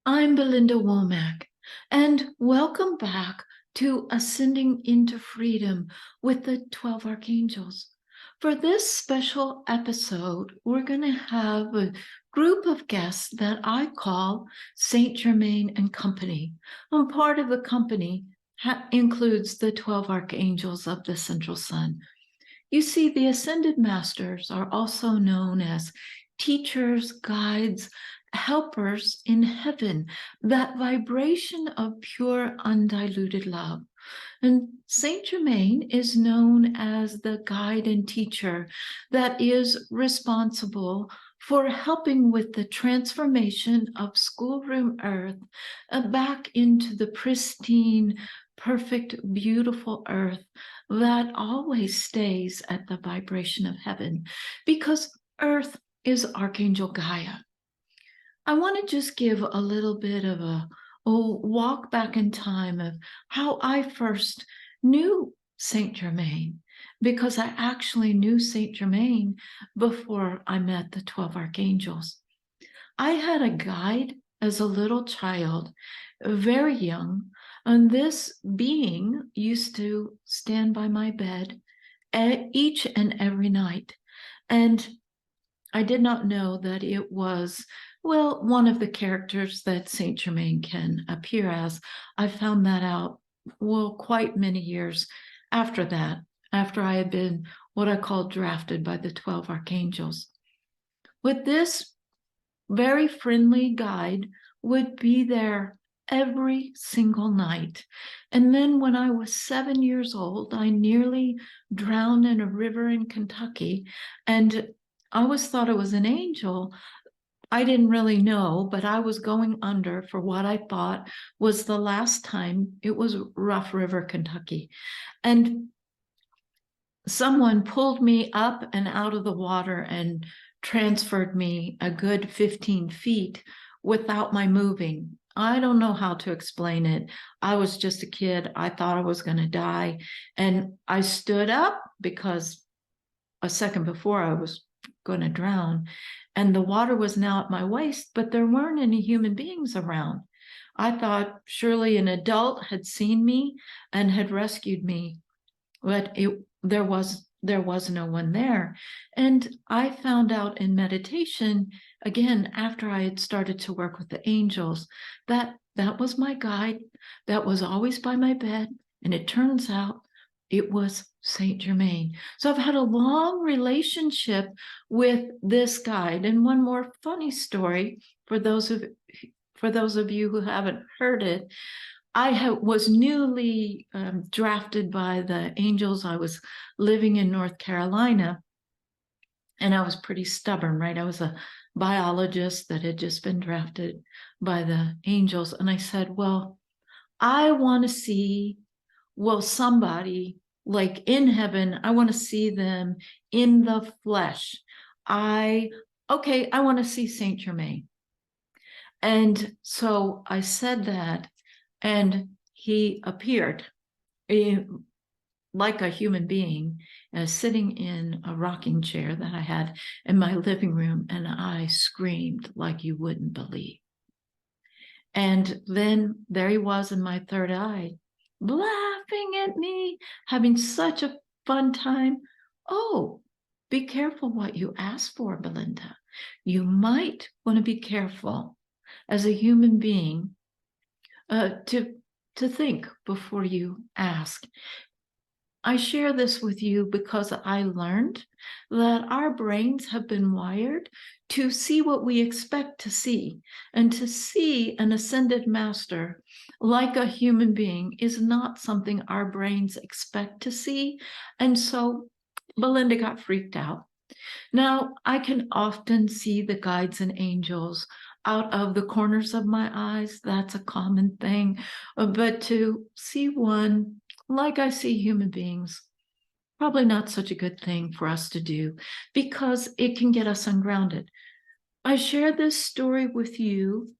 I'm Belinda Womack, and welcome back to Ascending into Freedom with the 12 Archangels. For this special episode, we're going to have a group of guests that I call Saint Germain and Company. And part of the company includes the 12 Archangels of the Central Sun. You see, the Ascended Masters are also known as teachers, guides, helpers in heaven, that vibration of pure, undiluted love. And Saint Germain is known as the guide and teacher that is responsible for helping with the transformation of Schoolroom Earth back into the pristine, perfect, beautiful earth that always stays at the vibration of heaven, because Earth is Archangel Gaia. I want to just give a little bit of a walk back in time of how I first knew Saint Germain, because I actually knew Saint Germain before I met the 12 Archangels. I had a guide as a little child, very young, and this being used to stand by my bed each and every night. And I did not know that it was, well, one of the characters that Saint Germain can appear as. I found that out, well, quite many years after that, after I had been what I call drafted by the 12 Archangels. With this very friendly guide would be there every single night. And then when I was 7 years old, I nearly drowned in a river in Kentucky, and I always thought it was an angel. I didn't really know, but I was going under for what I thought was the last time. It was Rough River, Kentucky. And someone pulled me up and out of the water and transferred me a good 15 feet without my moving. I don't know how to explain it. I was just a kid. I thought I was going to die. And I stood up because a second before I was going to drown. And the water was now at my waist, but there weren't any human beings around. I thought surely an adult had seen me and had rescued me, but there was no one there. And I found out in meditation, again, after I had started to work with the angels, that that was my guide, that was always by my bed. And it turns out it was Saint Germain. So I've had a long relationship with this guide. And one more funny story for those of you who haven't heard it. Was newly drafted by the angels. I was living in North Carolina, and I was pretty stubborn, right? I was a biologist that had just been drafted by the angels. And I said, well, I want to see, well, somebody like in heaven. I want to see them in the flesh. I want to see Saint Germain. And so I said that, and he appeared like a human being, sitting in a rocking chair that I had in my living room, and I screamed like you wouldn't believe. And then there he was in my third eye, laughing at me, having such a fun time. Oh, be careful what you ask for, Belinda. You might want to be careful as a human being to think before you ask. I share this with you because I learned that our brains have been wired to see what we expect to see. And to see an ascended master like a human being is not something our brains expect to see. And so Belinda got freaked out. Now, I can often see the guides and angels out of the corners of my eyes. That's a common thing. But to see one like I see human beings, probably not such a good thing for us to do, because it can get us ungrounded. I share this story with you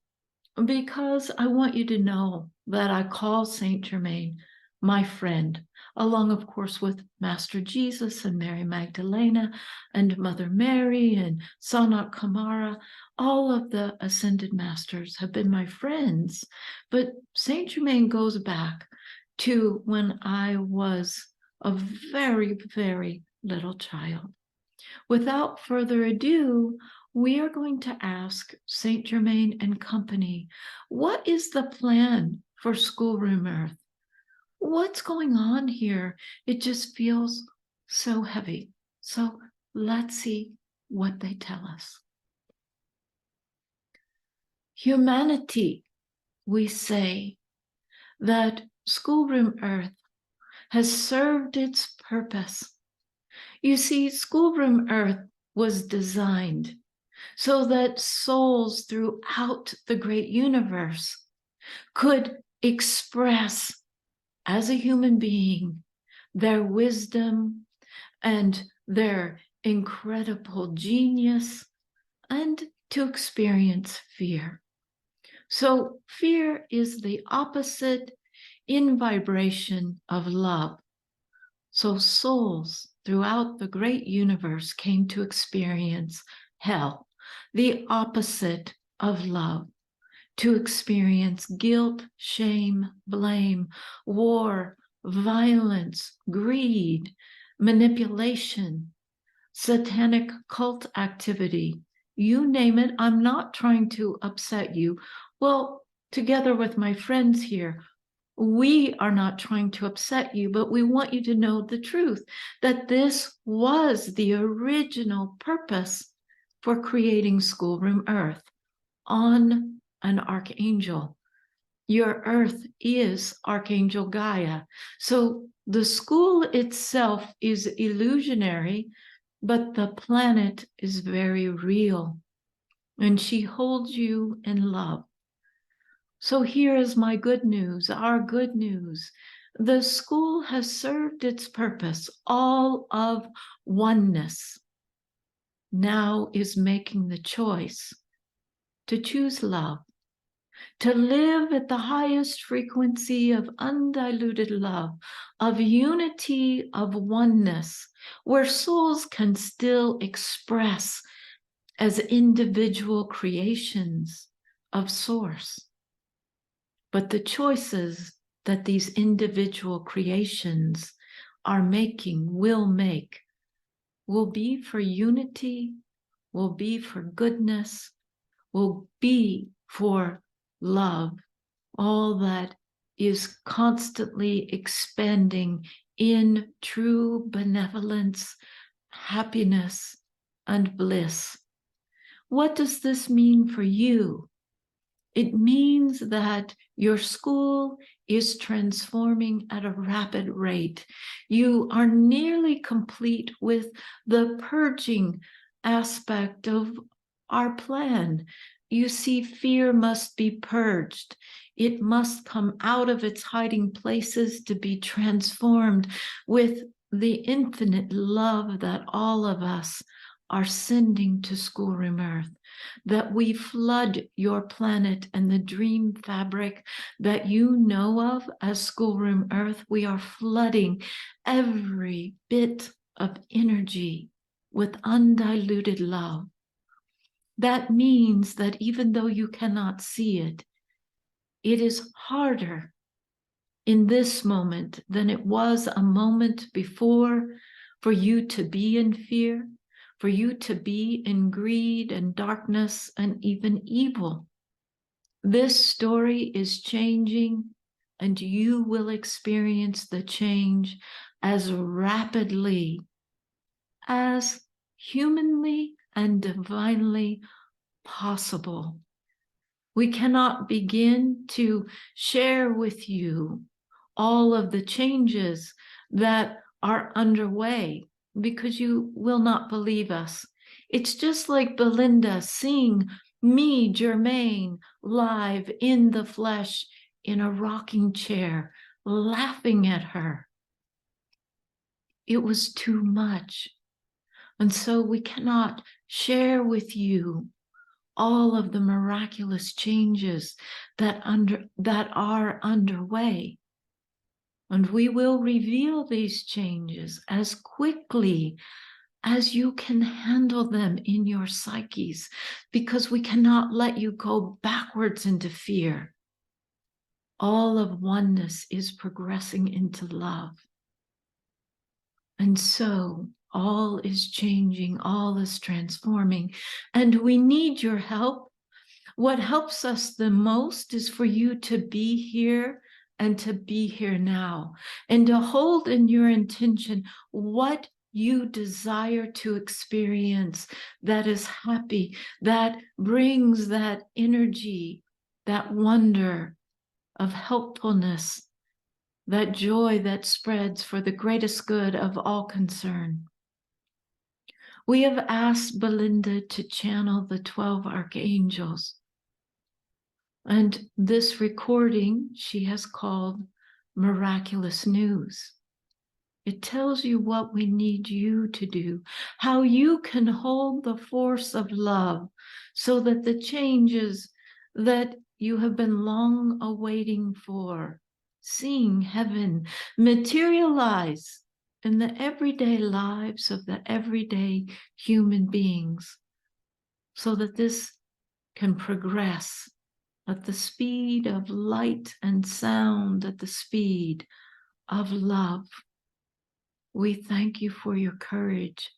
because I want you to know that I call Saint Germain my friend. along, of course, with Master Jesus and Mary Magdalena and Mother Mary and Sanat Kumara. All of the ascended masters have been my friends, but Saint Germain goes back to when I was a very, very little child. Without further ado, we are going to ask Saint Germain and company, what is the plan for Schoolroom Earth? What's going on here? It just feels so heavy. So let's see what they tell us. Humanity, we say that Schoolroom Earth has served its purpose. You see, Schoolroom Earth was designed so that souls throughout the great universe could express as a human being their wisdom and their incredible genius, and to experience fear. So fear is the opposite in vibration of love. So souls throughout the great universe came to experience hell, the opposite of love, to experience guilt, shame, blame, war, violence, greed, manipulation, satanic cult activity, you name it. I'm not trying to upset you. Well, together with my friends here, we are not trying to upset you, but we want you to know the truth, that this was the original purpose for creating Schoolroom Earth on an archangel. Your Earth is Archangel Gaia. So the school itself is illusionary, but the planet is very real, and she holds you in love. So here is my good news, our good news. The school has served its purpose, all of oneness. Now is making the choice to choose love, to live at the highest frequency of undiluted love, of unity, of oneness, where souls can still express as individual creations of Source. But the choices that these individual creations are making, will make, will be for unity, will be for goodness, will be for love, all that is constantly expanding in true benevolence, happiness, and bliss. What does this mean for you? It means that your school is transforming at a rapid rate. You are nearly complete with the purging aspect of our plan. You see, fear must be purged. It must come out of its hiding places to be transformed with the infinite love that all of us are sending to Schoolroom Earth, that we flood your planet and the dream fabric that you know of as Schoolroom Earth. We are flooding every bit of energy with undiluted love. That means that even though you cannot see it, it is harder in this moment than it was a moment before for you to be in fear, for you to be in greed and darkness and even evil. This story is changing, and you will experience the change as rapidly as humanly and divinely possible. We cannot begin to share with you all of the changes that are underway because you will not believe us. It's just like Belinda seeing me, Germain, live in the flesh in a rocking chair, laughing at her. It was too much. And so we cannot share with you all of the miraculous changes that are underway. And we will reveal these changes as quickly as you can handle them in your psyches, because we cannot let you go backwards into fear. All of oneness is progressing into love. And so all is changing, all is transforming, and we need your help. What helps us the most is for you to be here and to be here now, and to hold in your intention what you desire to experience that is happy, that brings that energy, that wonder of helpfulness, that joy that spreads for the greatest good of all concerned. We have asked Belinda to channel the 12 archangels. And this recording she has called Miraculous News. It tells you what we need you to do, how you can hold the force of love so that the changes that you have been long awaiting for, seeing heaven materialize in the everyday lives of the everyday human beings, so that this can progress at the speed of light and sound, at the speed of love. We thank you for your courage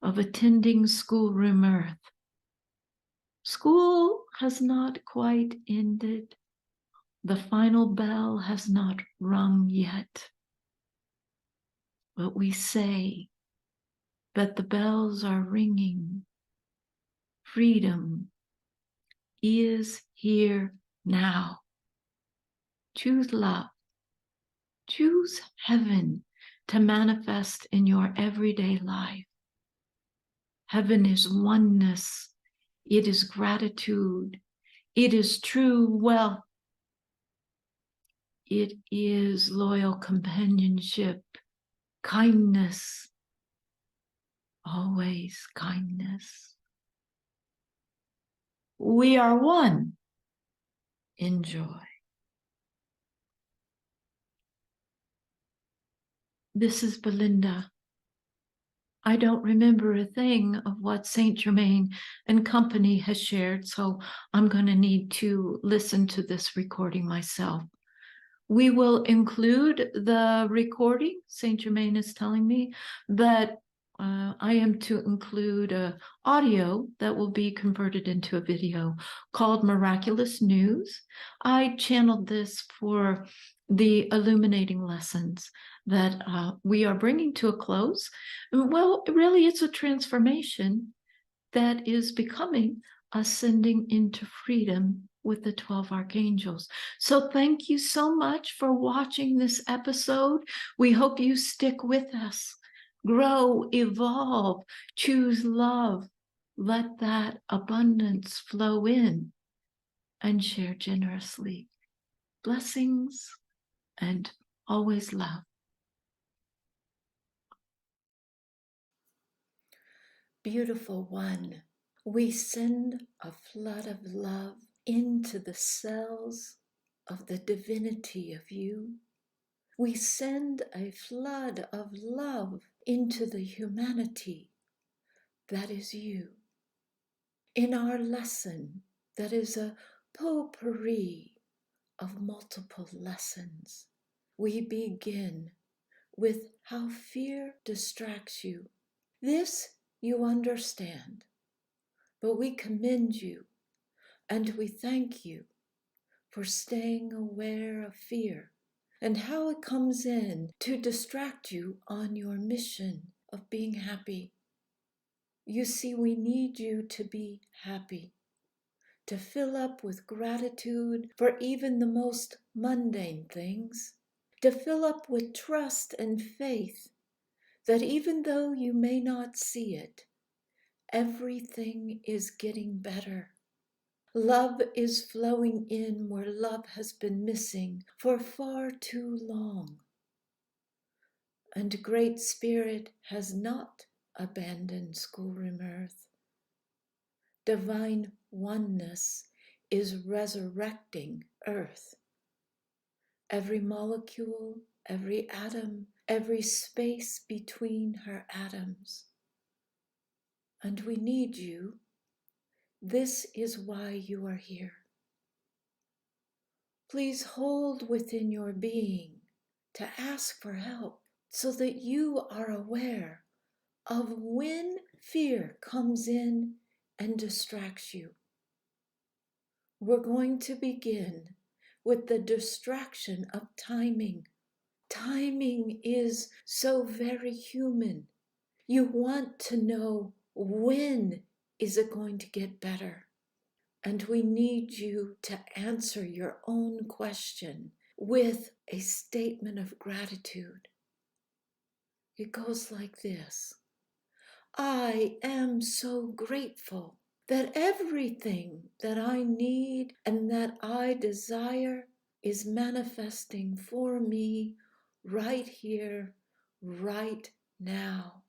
of attending Schoolroom Earth. School has not quite ended. The final bell has not rung yet. But we say that the bells are ringing. Freedom is here now. Choose love. Choose heaven to manifest in your everyday life. Heaven is oneness. It is gratitude. It is true wealth. It is loyal companionship, kindness, always kindness. We are one. Enjoy. This is Belinda. I don't remember a thing of what Saint Germain and company has shared, so I'm going to need to listen to this recording myself. We will include the recording. Saint Germain is telling me that I am to include an audio that will be converted into a video called Miraculous News. I channeled this for the illuminating lessons that we are bringing to a close. Well, really, it's a transformation that is becoming ascending into freedom with the 12 archangels. So thank you so much for watching this episode. We hope you stick with us. Grow, evolve, choose love. Let that abundance flow in and share generously. Blessings and always love. Beautiful one, we send a flood of love into the cells of the divinity of you. We send a flood of love into the humanity that is you. In our lesson, that is a potpourri of multiple lessons, we begin with how fear distracts you. This you understand, but we commend you and we thank you for staying aware of fear and how it comes in to distract you on your mission of being happy. You see, we need you to be happy, to fill up with gratitude for even the most mundane things, to fill up with trust and faith that even though you may not see it, everything is getting better. Love is flowing in where love has been missing for far too long. And Great Spirit has not abandoned Schoolroom Earth. Divine oneness is resurrecting Earth. Every molecule, every atom, every space between her atoms. And we need you. This is why you are here. Please hold within your being to ask for help so that you are aware of when fear comes in and distracts you. We're going to begin with the distraction of timing. Timing is so very human. You want to know, when is it going to get better? And we need you to answer your own question with a statement of gratitude. It goes like this: I am so grateful that everything that I need and that I desire is manifesting for me right here, right now.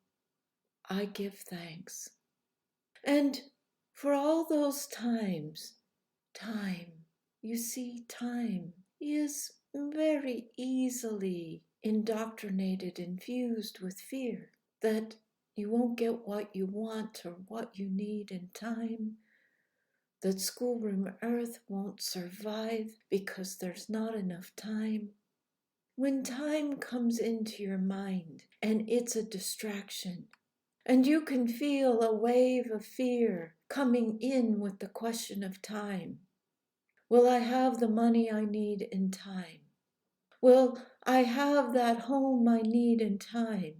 I give thanks. And for all those times, time, you see, time is very easily indoctrinated, infused with fear that you won't get what you want or what you need in time, that Schoolroom Earth won't survive because there's not enough time. When time comes into your mind and it's a distraction, and you can feel a wave of fear coming in with the question of time. Will I have the money I need in time? Will I have that home I need in time?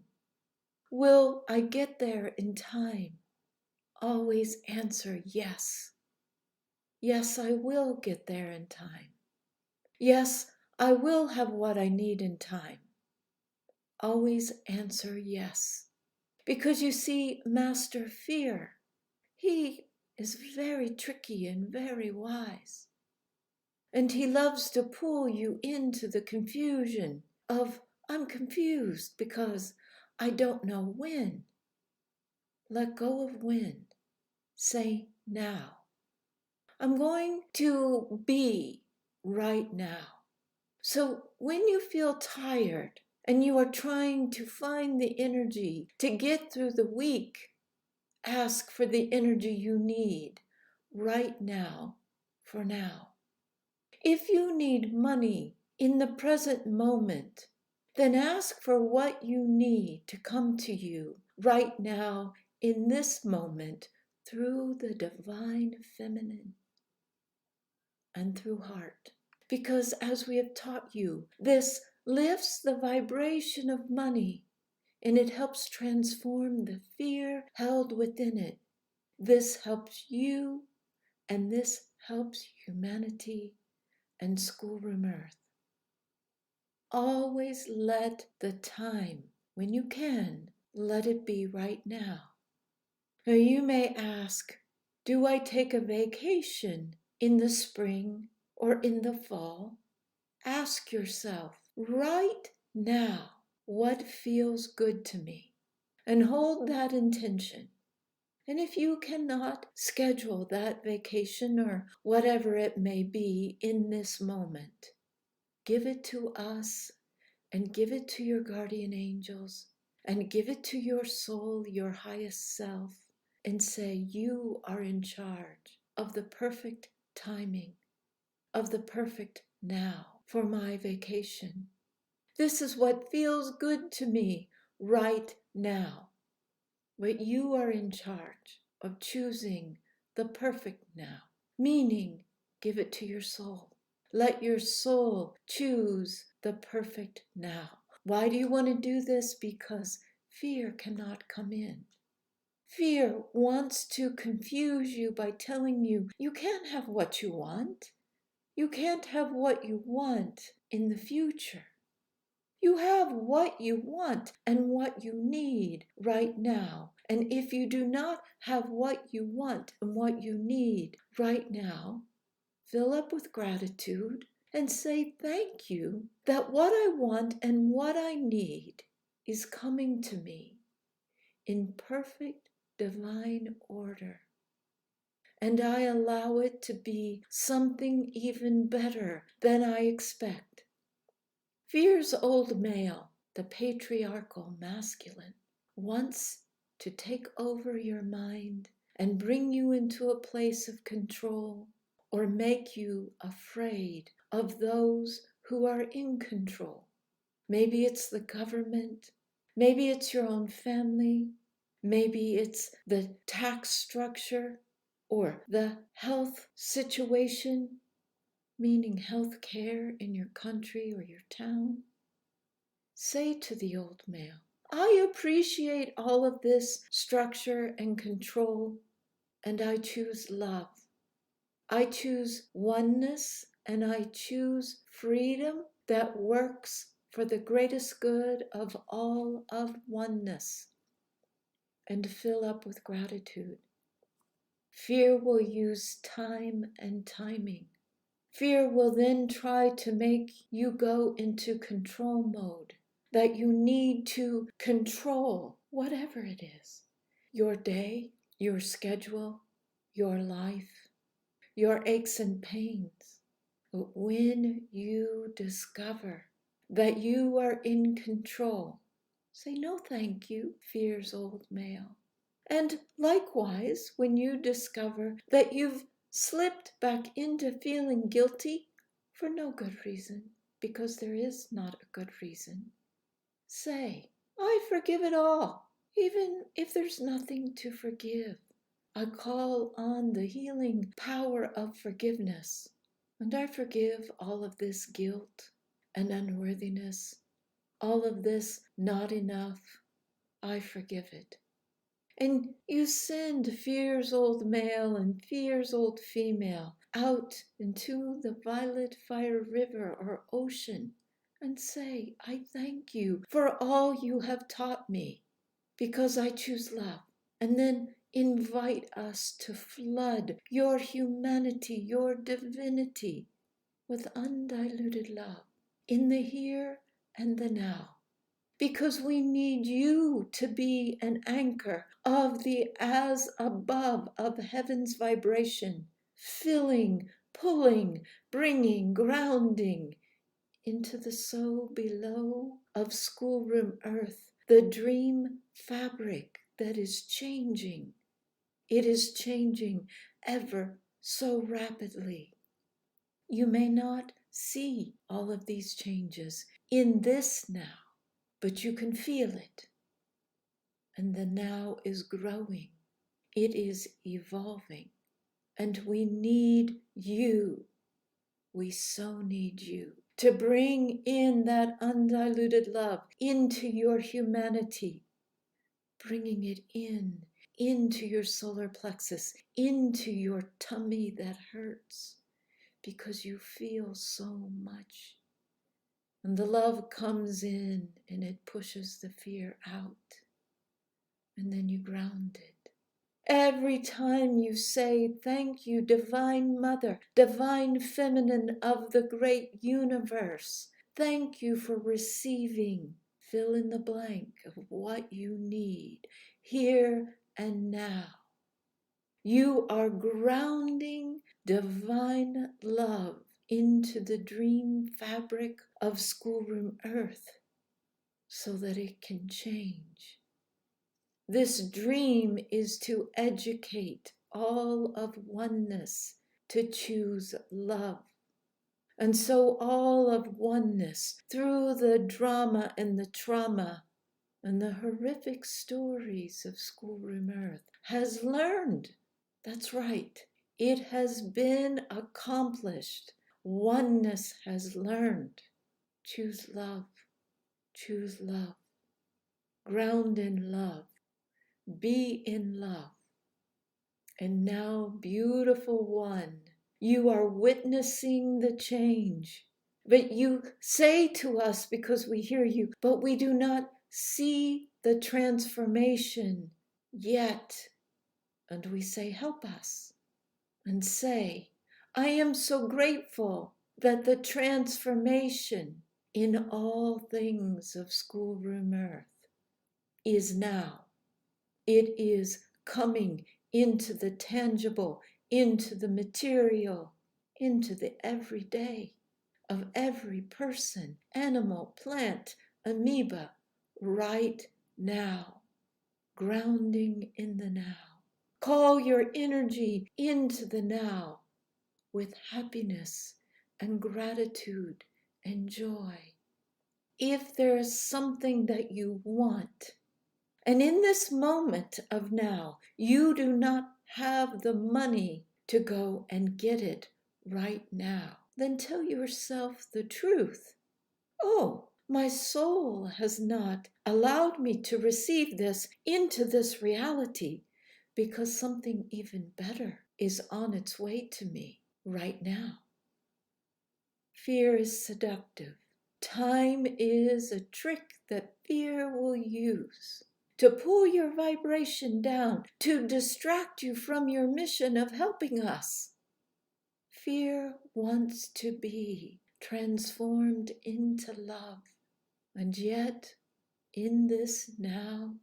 Will I get there in time? Always answer yes. Yes, I will get there in time. Yes, I will have what I need in time. Always answer yes. Because you see, Master Fear, he is very tricky and very wise. And he loves to pull you into the confusion of, I'm confused because I don't know when. Let go of when. Say now. I'm going to be right now. So when you feel tired and you are trying to find the energy to get through the week, ask for the energy you need right now for now. If you need money in the present moment, then ask for what you need to come to you right now in this moment through the divine feminine and through heart. Because as we have taught you, this lifts the vibration of money and it helps transform the fear held within it. This helps you and this helps humanity and Schoolroom Earth. Always let the time, when you can, let it be right now. Now you may ask, do I take a vacation in the spring or in the fall? Ask yourself right now, what feels good to me? And hold that intention. And if you cannot schedule that vacation or whatever it may be in this moment, give it to us and give it to your guardian angels and give it to your soul, your highest self, and say, you are in charge of the perfect timing, of the perfect now for my vacation. This is what feels good to me right now. But you are in charge of choosing the perfect now, meaning give it to your soul. Let your soul choose the perfect now. Why do you want to do this? Because fear cannot come in. Fear wants to confuse you by telling you, you can't have what you want. You can't have what you want in the future. You have what you want and what you need right now. And if you do not have what you want and what you need right now, fill up with gratitude and say thank you that what I want and what I need is coming to me in perfect divine order. And I allow it to be something even better than I expect. Fear's old male, the patriarchal masculine, wants to take over your mind and bring you into a place of control or make you afraid of those who are in control. Maybe it's the government, maybe it's your own family, maybe it's the tax structure or the health situation, meaning health care in your country or your town. Say to the old male, I appreciate all of this structure and control, and I choose love. I choose oneness, and I choose freedom that works for the greatest good of all of oneness. And fill up with gratitude. Fear will use time and timing. Fear will then try to make you go into control mode, that you need to control whatever it is, your day, your schedule, your life, your aches and pains. But when you discover that you are in control, say no thank you, fear's old male. And likewise, when you discover that you've slipped back into feeling guilty for no good reason, because there is not a good reason, say, I forgive it all, even if there's nothing to forgive. I call on the healing power of forgiveness, and I forgive all of this guilt and unworthiness, all of this not enough. I forgive it. And you send fear's old male and fear's old female out into the violet fire river or ocean and say, I thank you for all you have taught me because I choose love. And then invite us to flood your humanity, your divinity with undiluted love in the here and the now. Because we need you to be an anchor of the as above of heaven's vibration, filling, pulling, bringing, grounding into the so below of Schoolroom Earth, the dream fabric that is changing. It is changing ever so rapidly. You may not see all of these changes in this now, but you can feel it. And the now is growing. It is evolving. And we need you. We so need you to bring in that undiluted love into your humanity, bringing it into your solar plexus, into your tummy that hurts because you feel so much. And the love comes in and it pushes the fear out. And then you ground it. Every time you say, thank you, Divine Mother, Divine Feminine of the great universe. Thank you for receiving, fill in the blank of what you need here and now. You are grounding divine love into the dream fabric of Schoolroom Earth so that it can change. This dream is to educate all of oneness to choose love. And so all of oneness, through the drama and the trauma and the horrific stories of Schoolroom Earth, has learned. That's right. It has been accomplished. Oneness has learned. Choose love. Choose love. Ground in love. Be in love. And now, beautiful one, you are witnessing the change. But you say to us, because we hear you, but we do not see the transformation yet. And we say, help us. And say, I am so grateful that the transformation in all things of Schoolroom Earth is now. It is coming into the tangible, into the material, into the everyday. of every person, animal, plant, amoeba, right now, grounding in the now. Call your energy into the now with happiness and gratitude and joy. If there is something that you want, and in this moment of now, you do not have the money to go and get it right now, then tell yourself the truth. Oh, my soul has not allowed me to receive this into this reality because something even better is on its way to me right now. Fear is seductive. Time is a trick that fear will use to pull your vibration down, to distract you from your mission of helping us. Fear wants to be transformed into love. And yet, in this now,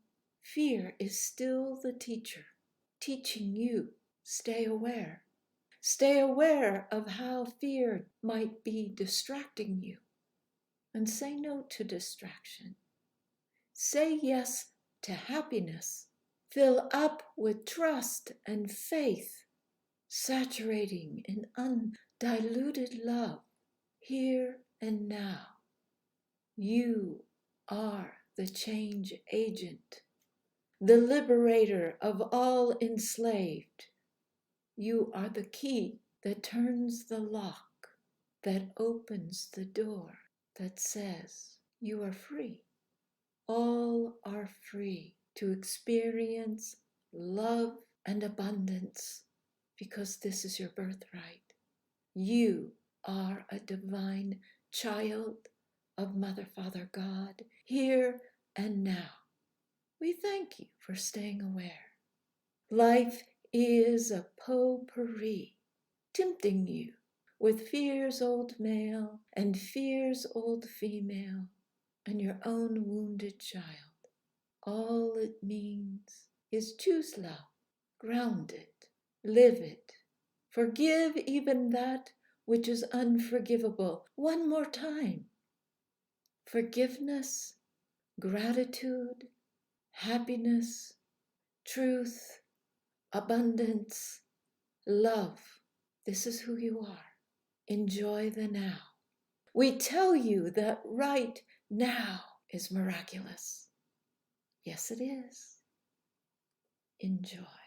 fear is still the teacher, teaching you, stay aware. Stay aware of how fear might be distracting you. And say no to distraction. Say yes to happiness. Fill up with trust and faith, saturating in undiluted love, here and now. You are the change agent, the liberator of all enslaved. You are the key that turns the lock, that opens the door, that says you are free. All are free to experience love and abundance because this is your birthright. You are a divine child of Mother, Father, God, here and now. We thank you for staying aware. Life is a potpourri, tempting you with fear's old male and fear's old female and your own wounded child. All it means is choose love, ground it, live it, forgive even that which is unforgivable. One more time. Forgiveness, gratitude, happiness, truth, abundance, love. This is who you are. Enjoy the now. We tell you that right now is miraculous. Yes, it is. Enjoy.